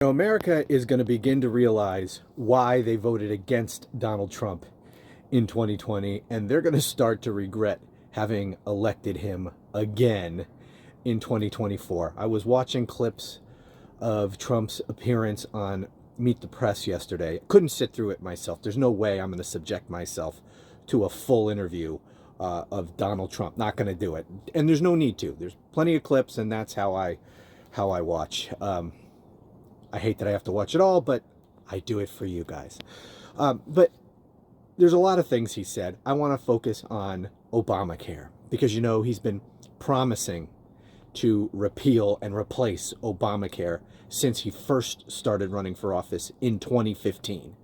America is going to begin to realize why they voted against Donald Trump in 2020, and they're going to start to regret having elected him again in 2024. I was watching clips of Trump's appearance on Meet the Press yesterday. Couldn't sit through it myself. There's no way I'm going to subject myself to a full interview of Donald Trump. Not going to do it, and there's no need to. There's plenty of clips, and that's how I watch. I hate that I have to watch it all, but I do it for you guys. But there's a lot of things he said. I want to focus on Obamacare because, he's been promising to repeal and replace Obamacare since he first started running for office in 2015.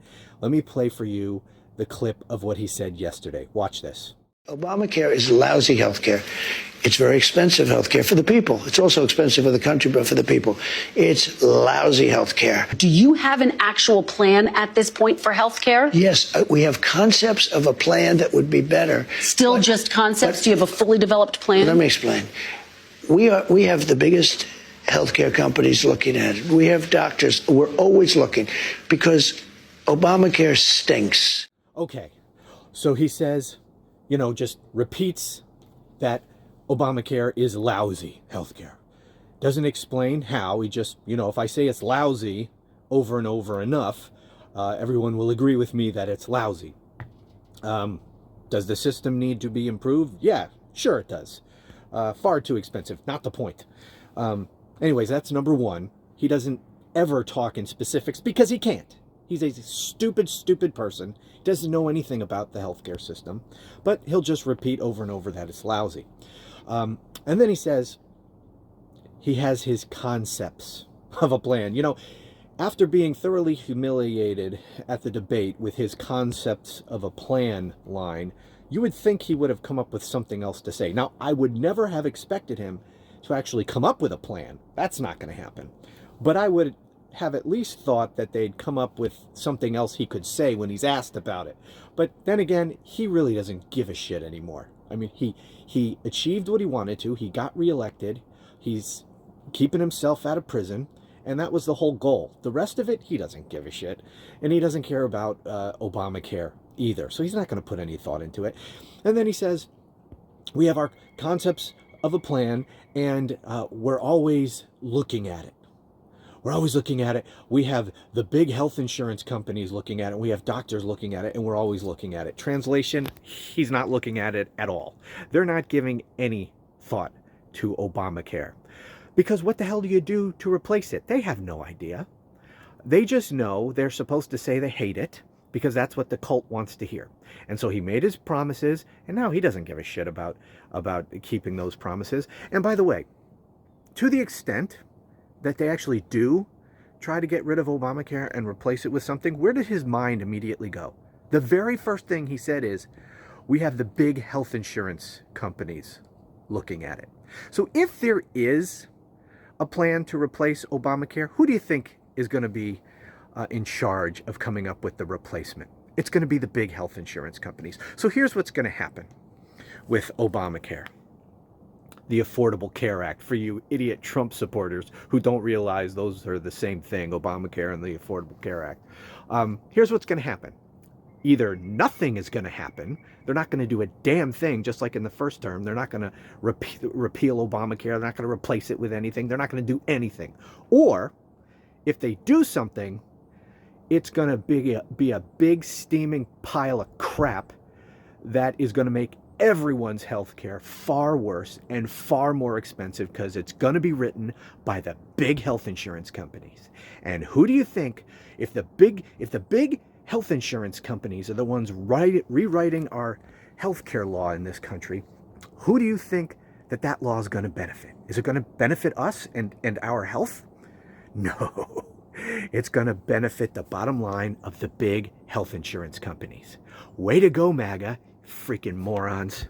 Let me play for you the clip of what he said yesterday. Watch this. Obamacare is lousy health care. It's very expensive health care for the people. It's also expensive for the country, but for the people, it's lousy health care. Do you have an actual plan at this point for health care? Yes, we have concepts of a plan that would be better. Still just concepts? Do you have a fully developed plan? Let me explain. We have the biggest healthcare companies looking at it. We have doctors. We're always looking because Obamacare stinks. Okay, so he says, just repeats that Obamacare is lousy healthcare. Doesn't explain how. He just, if I say it's lousy over and over enough, everyone will agree with me that it's lousy. Does the system need to be improved? Yeah, sure it does. Far too expensive. Not the point. Anyways, that's number one. He doesn't ever talk in specifics because he can't. He's a stupid person. He doesn't know anything about the healthcare system, but he'll just repeat over and over that it's lousy. And then he says he has his concepts of a plan. After being thoroughly humiliated at the debate with his concepts of a plan line, you would think he would have come up with something else to say. Now, I would never have expected him to actually come up with a plan. That's not going to happen. But I would have at least thought that they'd come up with something else he could say when he's asked about it. But then again, he really doesn't give a shit anymore. I mean, he achieved what he wanted to. He got reelected. He's keeping himself out of prison. And that was the whole goal. The rest of it, he doesn't give a shit. And he doesn't care about Obamacare either. So he's not going to put any thought into it. And then he says, we have our concepts of a plan, and we're always looking at it. We're always looking at it. We have the big health insurance companies looking at it. We have doctors looking at it, and we're always looking at it. Translation, he's not looking at it at all. They're not giving any thought to Obamacare. Because what the hell do you do to replace it? They have no idea. They just know they're supposed to say they hate it because that's what the cult wants to hear. And so he made his promises, and now he doesn't give a shit about keeping those promises. And by the way, to the extent that they actually do try to get rid of Obamacare and replace it with something, where did his mind immediately go? The very first thing he said is, we have the big health insurance companies looking at it. So if there is a plan to replace Obamacare, who do you think is going to be in charge of coming up with the replacement? It's going to be the big health insurance companies. So here's what's going to happen with Obamacare. The Affordable Care Act, for you idiot Trump supporters who don't realize those are the same thing, Obamacare and the Affordable Care Act. Here's what's going to happen. Either nothing is going to happen. They're not going to do a damn thing, just like in the first term. They're not going to repeal Obamacare. They're not going to replace it with anything. They're not going to do anything. Or if they do something, it's going to be a big steaming pile of crap that is going to make everyone's health care far worse and far more expensive because it's going to be written by the big health insurance companies. And who do you think, if the big health insurance companies are the ones rewriting our healthcare law in this country, who do you think that law is going to benefit? Is it going to benefit us and our health? No, it's going to benefit the bottom line of the big health insurance companies. Way to go, MAGA, freaking morons.